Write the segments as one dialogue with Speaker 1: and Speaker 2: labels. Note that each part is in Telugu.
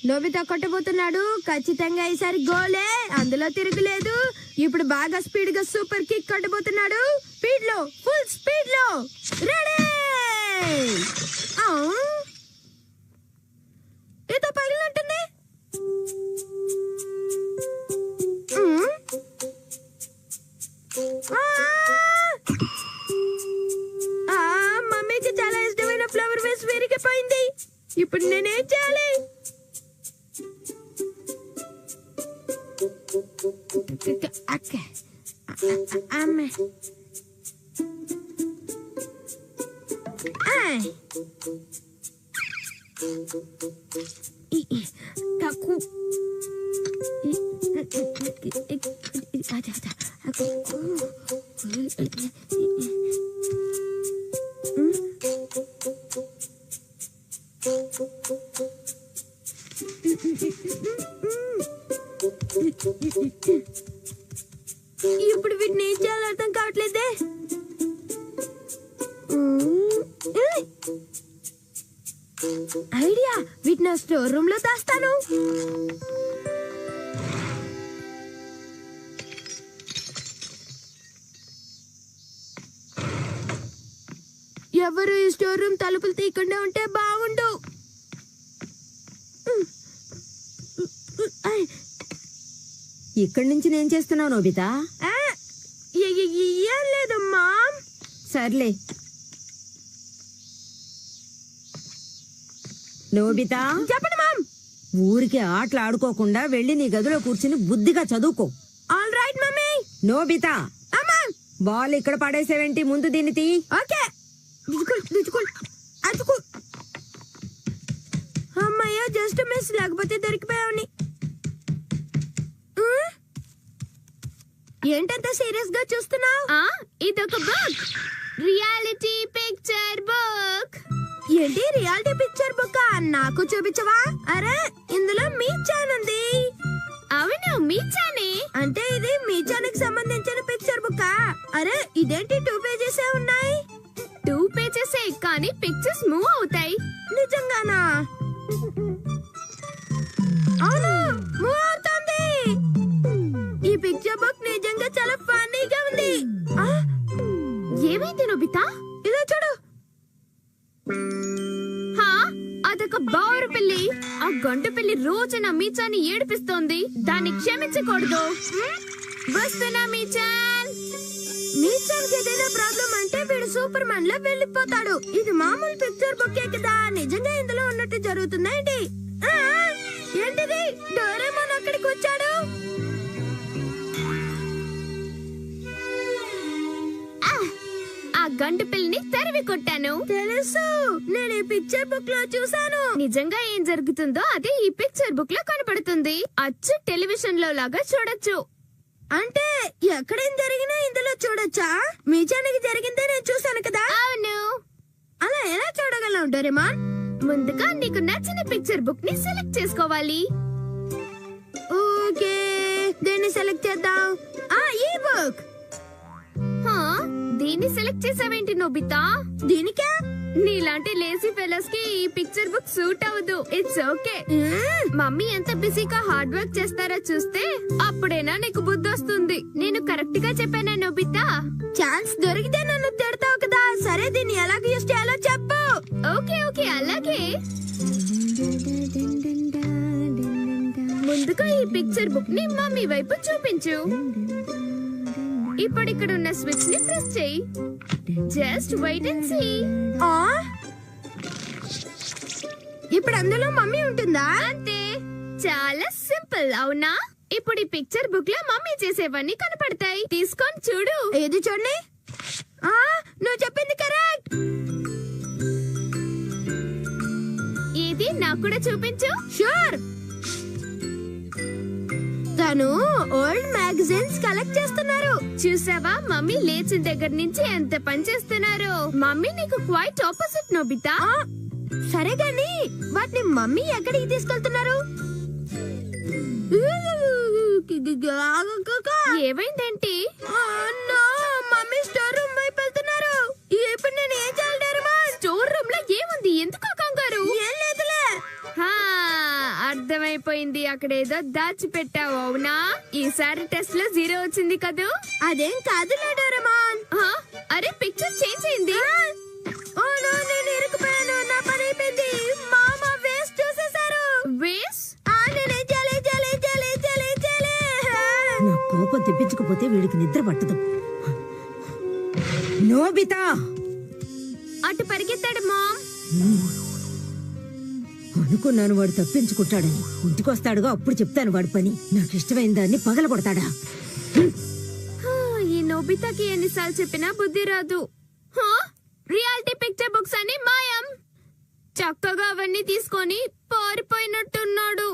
Speaker 1: నోబితా కొట్టబోతున్నాడు. ఖచ్చితంగా ఈసారి గోలే, అందులో తిరుగులేదు. ఇప్పుడు బాగా స్పీడ్ గా సూపర్ కిక్ కొట్టబోతున్నాడు. స్పీడ్ లో, ఫుల్ స్పీడ్ లో. రెడీ! ఏదో పగిలినట్టుంది. మమ్మీకి చాలా ఇష్టమైన ఫ్లవర్ వేస్ విరిగిపోయింది. ఇప్పుడు నేనేం చేయాలి? ఇప్పుడు వీటిని ఏం చేయాలో అర్థం కావట్లేదే. ఐడియా, వీటిని స్టోర్ రూమ్ లో దాస్తాను. ఎవరు ఈ స్టోర్ రూమ్ తలుపులు తీయకుండా ఉంటే బాగుండు.
Speaker 2: ఇక్కడి నుంచి నేను చేస్తున్నావు నోబితా?
Speaker 1: ఏం లేదమ్మా.
Speaker 2: సర్లే నోబితా,
Speaker 1: చెప్పండి మామ్.
Speaker 2: ఊరికి ఆటలు ఆడుకోకుండా వెళ్ళి నీ గదిలో కూర్చుని బుద్ధిగా చదువుకో.
Speaker 1: All right mummy.
Speaker 2: Nobita, ball ఇక్కడ పడేసేవేంటి? ముందు దీన్ని తీ.
Speaker 1: ఓకే. అమ్మయ్య, జస్ట్ మిస్, లేకపోతే దొరికిపోయావని. ఏంటంత సీరియస్ గా చూస్తున్నావు? ఇదొక బుక్, రియాలిటీ పిక్చర్ బుక్. ఏంటి రియాలిటీ పిక్చర్ బుక్? నాకు చూపించవా? అరే, ఇందులో మీచాన్ ఉంది. అవును, మీచానే. అంటే ఇది మీచానికి సంబంధించిన పిక్చర్ బుక్. అరే, ఇదేంటి 2 పేజెస్ ఉన్నాయి? 2 పేజెస్ కానీ పిక్చర్స్ మూవ్ అవుతాయి. నిజంగానా? అవును, మూవ్ అవుతుంది. ఈ పిక్చర్ బుక్ నిజంగా చాలా ఫన్నీగా ఉంది. ఏమైంది నోబితా? ఇదో చూడు. అదొక బౌరు పిల్లి. ఆ గంటు పిల్లి రోజు నా మీచాన్ని ఏడిపిస్తోంది. దాన్ని క్షమించకూడదు. వస్తున్నా మీచాన్. మీచాన్కి ఏదైనా ప్రాబ్లం అంటే వీడు సూపర్ మ్యాన్ లో వెళ్ళిపోతాడు. ఇది మామూలు పిక్చర్ బుక్కే కదా, నిజంగా ఇందులో ఉన్నట్టు జరుగుతుందా ఏంటి? ఏంటిది? డోరేమోన్ అక్కడికి వచ్చాడు. ఆ గంటు పిల్లిని తరివి కొట్టాను. తెలుసు, నేను ఈ పిక్చర్ బుక్ లో చూసాను. నిజంగా ఏం జరుగుతుందో అదే ఈ పిక్చర్ బుక్ లో కనబడుతుంది. అచ్చు టెలివిజన్ లో లాగా చూడొచ్చు. అంటే ఎక్కడేం జరిగినా ఇందులో చూడొచ్చా? మీచానికి జరిగిందే నేను చూసాను కదా. అవును. అలా ఎలా చూడగలను డోరేమాన్? ముందుగా నీకు నచ్చిన పిక్చర్ బుక్ ని సెలెక్ట్ చేసుకోవాలి. ఓకే, దీన్ని సెలెక్ట్ చేద్దాం. ఈ బుక్. దీన్ని సెలెక్ట్ చేసావేంటి నోబితా? దీనికే? నీలాంటి లేజీ ఫెలోస్ కి ఈ పిక్చర్ బుక్ సూట్ అవ్వదు. It's okay. మమ్మీ ఎంత బిజీగా హార్డ్ వర్క్ చేస్తారో చూస్తే అప్పుడేనా నీకు బుద్ధి వస్తుంది. నేను కరెక్ట్ గా చెప్పానా నోబితా? ఛాన్స్ దొరికితే నన్ను తిడతావు కదా. సరే, దీన్ని ఎలాగ యూస్ చేయాలో చెప్పు. ఓకే ఓకే, అలాగే. ముందుగా ఈ పిక్చర్ బుక్ ని మమ్మీ వైపు చూపించు. ఇప్పుడు ఇక్కడ ఉన్న స్విచ్ ని ప్రెస్ చేయి. Just wait and see. ఇప్పుడు అందులో మమ్మీ ఉంటుందా? అంతే, చాలా సింపుల్, అవునా? ఇప్పుడు ఈ పిక్చర్ బుక్ లో మమ్మీ చేసేవన్నీ కనపడతాయి. తీసుకొని చూడు. ఏది చూడండి. నువ్వు చెప్పింది కరెక్ట్. ఇది నాకు కూడా చూపించు. షూర్. తను ఓల్డ్ మ్యాగజైన్స్ కలెక్ట్ చేస్తున్నారు. చూసావా, మమ్మీ లేచిన దగ్గర నుంచి ఎంత పని చేస్తున్నారు. మమ్మీ నీకు క్వైట్ ఆపోజిట్ నోబితా. సరే గాని వాటిని మమ్మీ ఎక్కడికి తీసుకెళ్తున్నారు? ఏమైందేంటి? మమ్మీ స్టోర్ రూమ్ వైపు వెళ్తున్నారు. ఇప్పుడు నేను ఏం చేయాలి? స్టోర్ రూమ్ లో ఏముంది? ఎందుకు కంగారు? ఏం లేదులే. అర్థమైపోయింది, అక్కడ ఏదో దాచిపెట్టావు అవునా? ఈసారి టెస్ట్ లో 0 వచ్చింది కదూ?
Speaker 3: అదేం కాదులే డోరేమాన్.
Speaker 1: అరే పిక్చర్ చేంజ్ అయింది.
Speaker 3: ఓ నో, నేను ఇరుక్కుపోయాను. నా పని అయిపోయింది. మామ వేస్ట్ చూసేశారు.
Speaker 1: వేస్
Speaker 3: నేనేం చేయాలి?
Speaker 2: నా కోపం తెప్పించకపోతే వీడికి నిద్ర పట్టదు. నోబితా
Speaker 1: అటు పరిగెత్తాడు మామ్.
Speaker 2: అనుకున్నాను వాడు తప్పించుకుంటాడని. ఇంటికొస్తాడుగా అప్పుడు చెప్తాను వాడి పని. నాకు ఇష్టమైన దాన్ని పగలగొడతాడా?
Speaker 1: ఈ నోబితాకి ఎన్నిసార్లు చెప్పినా బుద్ధి రాదు. రియాలిటీ పిక్చర్ బుక్స్ అని మాయం. చక్కగా అవన్నీ తీసుకొని పారిపోయినట్టున్నాడు.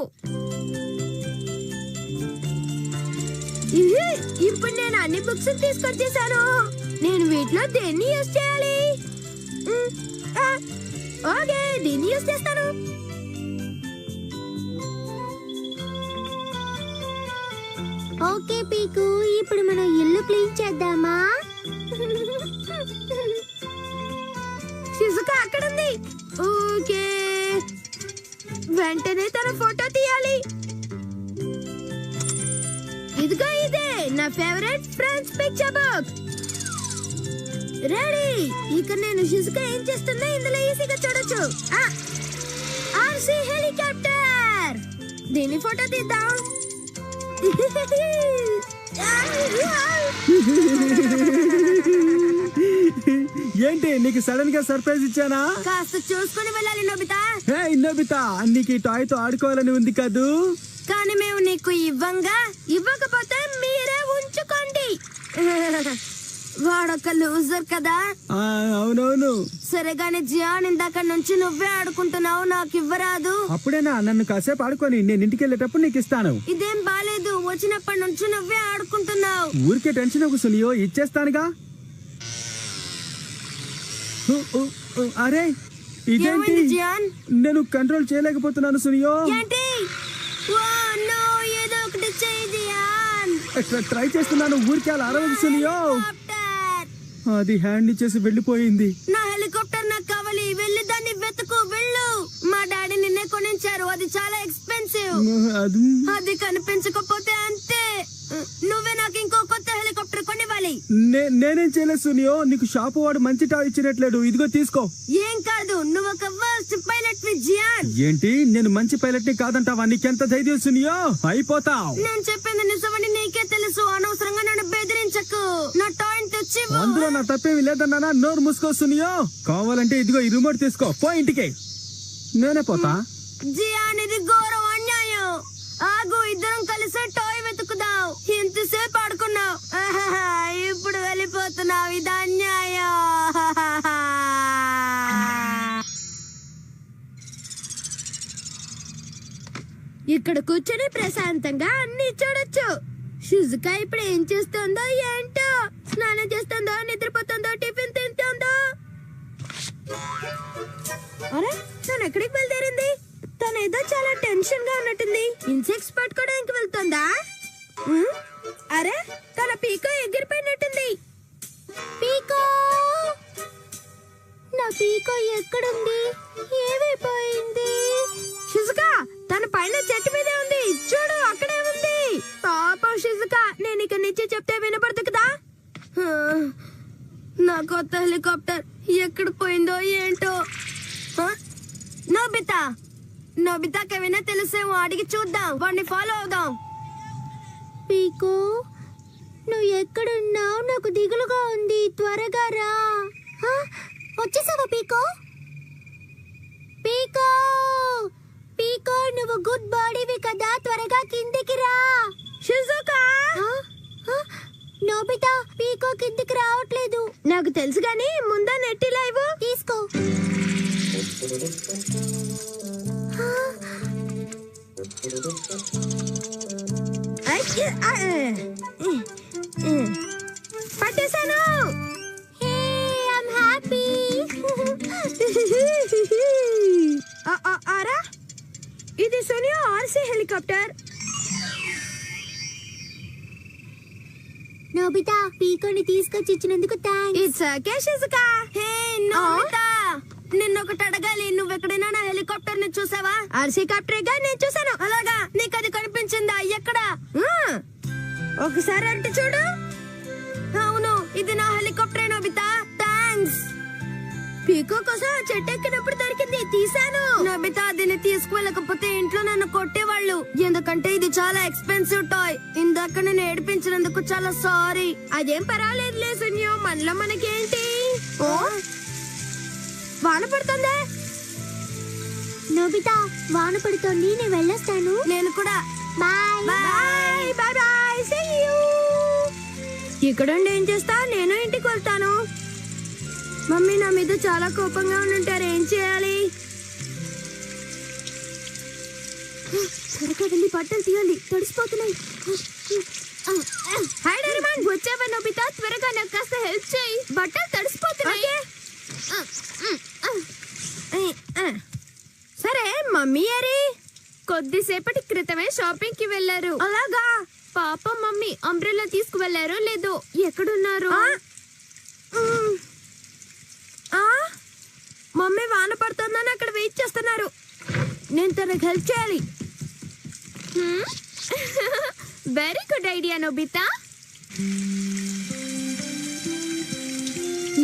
Speaker 3: ఇప్పుడు నేను అన్ని బుక్స్ తీసుకొచ్చేసాను. నేను వీటిలో దేన్ని యూజ్ చేయాలి? ఓకే, దీన్ని యూజ్ చేస్తాను. ఓకే పీకు, ఇప్పుడు మనం ఇల్లు క్లీన్ చేద్దామా? షిజుకా అక్కడుంది. ఓకే, వెంటనే తన ఫోటో తీయాలి. ఇదిగో ఇదే నా favourite friends picture book. Ready. ఇక నేను షిజుకా ఏం చేస్తుందో ఇందులో ఈజీగా చూడొచ్చు. RC helicopter. దీని ఫోటో తీద్దాం.
Speaker 4: ఏంటి నీకు సడన్ గా సర్ప్రైజ్ ఇచ్చానా?
Speaker 3: కాస్త చూసుకొని వెళ్ళాలి నోబితా.
Speaker 4: హే నోబితా, నీకు ఈ టాయ్ తో ఆడుకోవాలని ఉంది కదూ?
Speaker 3: కానీ మేము నీకు ఇవ్వకపోతే మీరే ఉంచుకోండి. వాడొక లూజర్ కదా.
Speaker 4: అవునవును.
Speaker 3: సరే గాని జియాన్, ఇందాక నుంచి నువ్వే ఆడుకుంటున్నావు, నాకు ఇవ్వరాదు?
Speaker 4: అప్పుడేనా? నన్ను కాసేపు ఆడుకొని నేను ఇంటికి వెళ్ళేటప్పుడు నీకు ఇస్తాను.
Speaker 3: ఇదేం బాలేదు. వచ్చినప్పటి నుంచి నువ్వే ఆడుకుంటున్నావు.
Speaker 4: ఊరికే టెన్షన్ ఒక సునియో, ఇచ్చేస్తానుగా. అరే ఇదేంటి?
Speaker 3: ఏమైంది జియాన్?
Speaker 4: నేను కంట్రోల్ చేయలేకపోతున్నాను సునియో.
Speaker 3: ఏంటి? నో, ఏదో ఒకటి చెయ్యి జియాన్.
Speaker 4: ట్రై చేస్తున్నాను. ఊరికే అలా అరవదు సునియో.
Speaker 3: హెలికాప్టర్.
Speaker 4: అది హ్యాండ్ ఇచ్చేసి వెళ్ళిపోయింది.
Speaker 3: నా హెలికాప్టర్ నాకు కావాలి. వెళ్ళి దాన్ని వెతుకు, వెళ్ళు. మా డాడీ నిన్నే కొనించారు. అది చాలా ఎక్స్పెన్సివ్. అది కనిపించకపోతే అంతే. నువ్వే నాకు ఇంకో కొత్త హెలికాప్టర్ కొనివ్వాలి.
Speaker 4: నేనేం చేయలేదు సునియో. నీకు షాపు వాడు మంచి టాయ్ ఇచ్చినట్లేడు. ఇదిగో తీసుకో.
Speaker 3: ఏం కాదు, నువ్వు ఒక వర్స్ట్ పైలట్ జియాన్.
Speaker 4: ఏంటి? నేను మంచి పైలట్ ని కాదంటావా? నీకెంత ధైర్యం సునియో? అయిపోతావు.
Speaker 3: నేను చెప్పింది నిజమని నీకే తెలుసు. అనవసరంగా నన్ను బెదిరించకు. నా టాయ్ తెచ్చి
Speaker 4: అందులో నా తప్పేమి లేదన్నా. నోరు మూసుకో సునియో. కావాలంటే ఇదిగో ఈ రిమోట్ తీసుకో. పో ఇంటికి. నేనే పోతా.
Speaker 3: జియాన్, ఇది ఘోరం, అన్యాయం. ఆగు, ఇద్దరం కలిసి టాయ్ వెతుకుదాం. ఇంతసేపు ఆడుకున్నావు, ఇప్పుడు వెళ్ళిపోతున్నావు. ఇది అన్యాయం. ఇక్కడ కూర్చొని ప్రశాంతంగా అన్ని చూడొచ్చు. షిజుకా ఇప్పుడు ఏం చేస్తుందో ఏంటో. స్నానం చేస్తుందో, నిద్రపోతుందో, టిఫిన్ తింటుందో. అరే, తను ఎక్కడికి బయలుదేరింది? తను ఏదో చాలా టెన్షన్ గా ఉన్నట్టుంది. ఇన్సెక్ట్స్ పట్టుకోవడానికి వెళ్తుందా? అరే, తన పీకో ఎగిరిపోయినట్టుంది. పీకో, నా పీకో ఎక్కడుంది? ఏమైపోయింది? షిజుకా, తన పైన చెట్టు మీదే ఉంది. చూడు, అక్కడే ఉంది. పాపం షిజుకా, నేను ఇక నుంచి చెప్తే వినపడదు కదా. నా కొత్త హెలికాప్టర్ ఎక్కడ పోయిందో ఏంటో. నోబితా, నోబితాకేమైనా తెలిసేమో అడిగి చూద్దాం. వాడిని ఫాలో అవుదాం. పీకో, నువ్వు ఎక్కడున్నావు? నాకు దిగులుగా ఉంది. త్వరగా రా. వచ్చేసావా పీకో? పీకో, పీకో, నువ్వు గుడ్ బాడీవి కదా, త్వరగా కిందికి రా. షిజుకా, నోబితా, పీకో కిందికి రావట్లేదు. నాకు తెలుసు గాని ముందా నెట్టి లైవ్ తీసుకో. పట్టేశాను. ఆరా, ఇది సోనియా ఆర్సీ హెలికాప్టర్. నోబితా, పీకోని తీసుకొచ్చి ఇచ్చినందుకు thanks. It's okay Shizuka. Hey Nobita, నిన్నొకటి అడగాలి. నువ్వెక్కడైనా నా హెలికాప్టర్ ని చూసావా? ఆర్సీకాప్టరేగా నేను చూసాను. అలాగా నీకు అది కనిపించిందా? ఎక్కడ? ఒకసారి అంటే చూడు. అవును, ఇది నా హెలికాప్టర్ నోబితా. థ్యాంక్స్. పీకో కోసం ఆ చెట్టు ఎక్కినప్పుడు దొరికింది, తీసాను. నోబితా, దీన్ని తీసుకువెళ్ళకపోతే ఇంట్లో నన్ను కొట్టేవాళ్ళు. ఎందుకంటే ఇది చాలా ఎక్స్పెన్సివ్ టాయ్. ఇందాక నేను ఏడిపించినందుకు చాలా సారీ. అదేం పర్వాలేదులే సున్యో, మనలో మనకేంటి. ఓ, వాన పడుతుందే.
Speaker 1: నోబితా, వాన పడుతోంది, నేను వెళ్ళొస్తాను.
Speaker 3: నేను కూడా.
Speaker 1: Bye
Speaker 3: bye bye bye. See you. ఇక్కడుండి ఏం చేస్తా? నేను ఇంటికి వెళ్తాను. మమ్మీ నా మీద చాలా కోపంగా ఉండుంటారు. ఏం చేయాలి? త్వరగా వెళ్ళి బట్టలు తీయాలి, తడిసిపోతున్నాయి. Hi Doraemon.
Speaker 1: వచ్చావా నోబితా? త్వరగా నాకు కాస్త హెల్ప్ చేయి, బట్టలు తడిసిపోతున్నాయి.
Speaker 3: సరే, మమ్మీ అరే
Speaker 1: కొద్దిసేపటి క్రితమే షాపింగ్ కి వెళ్ళారు.
Speaker 3: అలాగా?
Speaker 1: పాపం మమ్మీ అంబ్రెల్లా తీసుకువెళ్లారో లేదో. ఎక్కడున్నారు?
Speaker 3: మమ్మీ వాన పడుతుందని అక్కడ వెయిట్ చేస్తున్నారు. నేను తనకు హెల్ప్ చేయాలి.
Speaker 1: Very good idea Nobita.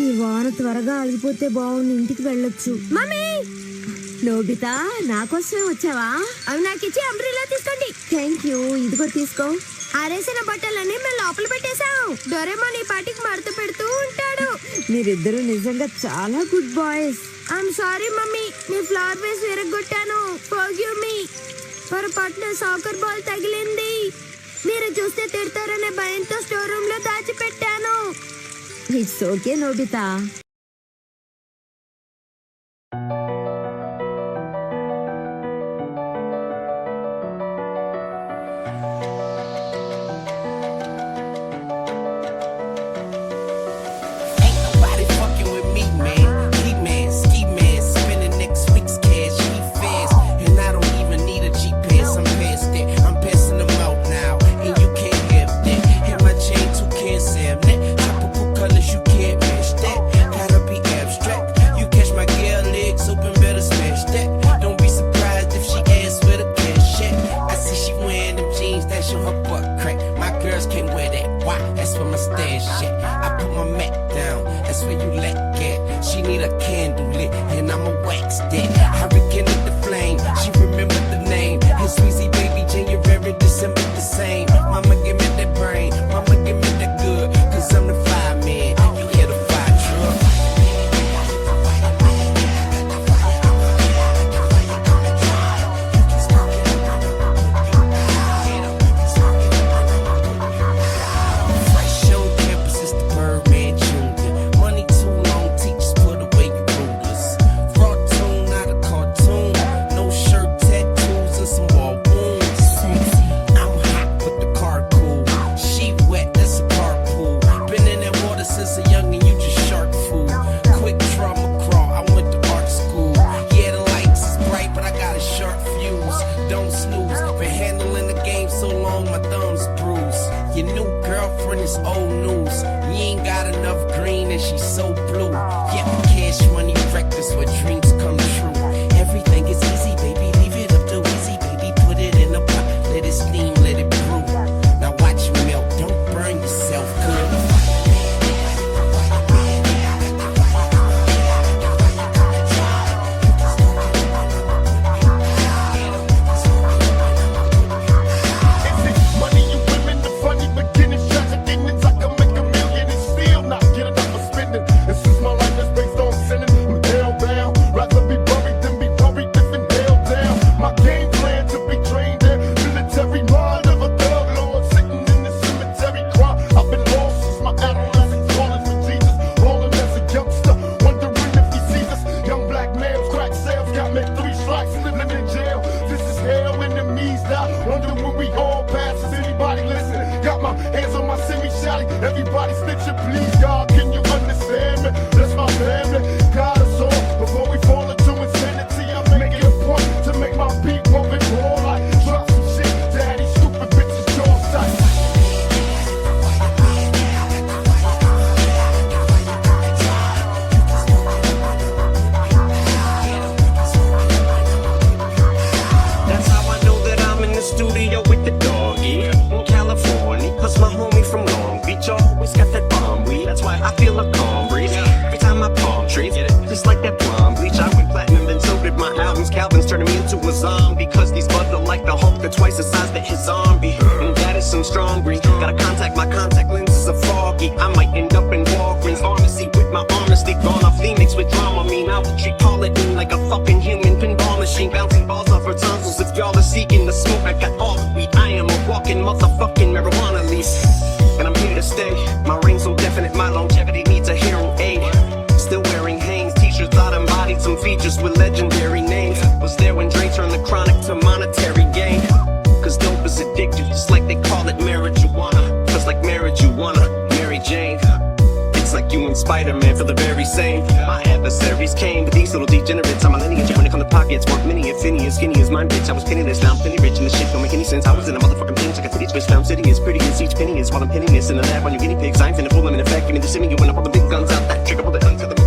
Speaker 2: ఈ వాన త్వరగా ఆగిపోతే బాగుంది, ఇంటికి వెళ్ళొచ్చు.
Speaker 3: మమ్మీ,
Speaker 2: నోబితా, నా కోసమే వచ్చావా?
Speaker 3: అవి నాకు ఇచ్చి అంబ్రెల్లా తీసుకోండి.
Speaker 2: Thank you. ఇది కూడా తీసుకో.
Speaker 3: ఆరేసిన బట్టలన్నీ మేము లోపల పెట్టేశాం. డోరేమాన్ ఈ పాటికి మడత పెడుతూ ఉంటాడు.
Speaker 2: మీరిద్దరూ నిజంగా చాలా good boys.
Speaker 3: I'm sorry mummy, మీ ఫ్లవర్ వేస్ విరగొట్టాను. Forgive me. పొరపాటున సాకర్ బాల్ తగిలింది. మీరు చూస్తే తిడతారనే భయంతో స్టోర్ రూమ్ లో దాచిపెట్టాను.
Speaker 2: It's okay Nobita.
Speaker 5: Everybody snitching, please, God, can you understand me? That's my family, got us all. Before we fall into insanity, I make it a point to make my beat pump and roll like drop some shit. Daddy, stupid bitches, jaw sight.
Speaker 6: studio with the doggy in California. Plus my homie from Long Beach always got that bomb weed. That's why I feel a calm breeze every time I palm trees. Just like that blonde bleach, I went platinum and so did my albums. Calvin's turning me into a zombie, cause these buds are like the Hulk, they're twice the size that his zombie. And that is some strong breed. Gotta contact, my contact lenses are foggy. I might end up in Walgreens pharmacy with my honesty gone off Phoenix with drama. Mean I will treat Pauline like a fucking human pinball machine, bouncing balls off her tonsils. If y'all are seeking the smoke, I got all the weed. I am a walking motherfucking marijuana leaf, and I'm here to stay. My reign's so definite, my longevity needs a hearing aid. Still wearing Hanes t-shirts, thought embodied some features with legendary names. Was there when Dre turned the chronic to monetary gain. Cause dope is addictive, just like they call it marijuana. Cause like marriage you wanna, Mary Jane. It's like you and Spider-Man feel the very same. My adversaries came, but these little degenerates on my lineage. When it come to pockets, want many if any as skinny as mine, bitch. I was penniless, now I'm penny rich, and the shit don't make any sense. I was in a motherfucking pinch like a titty bitch. Now I'm sitting as pretty as each penny is while I'm pinning this in the lab on your guinea pigs. I ain't finna pull them in effect. Give me the semi, you when I pull the big guns out. That trigger, pull the gun to the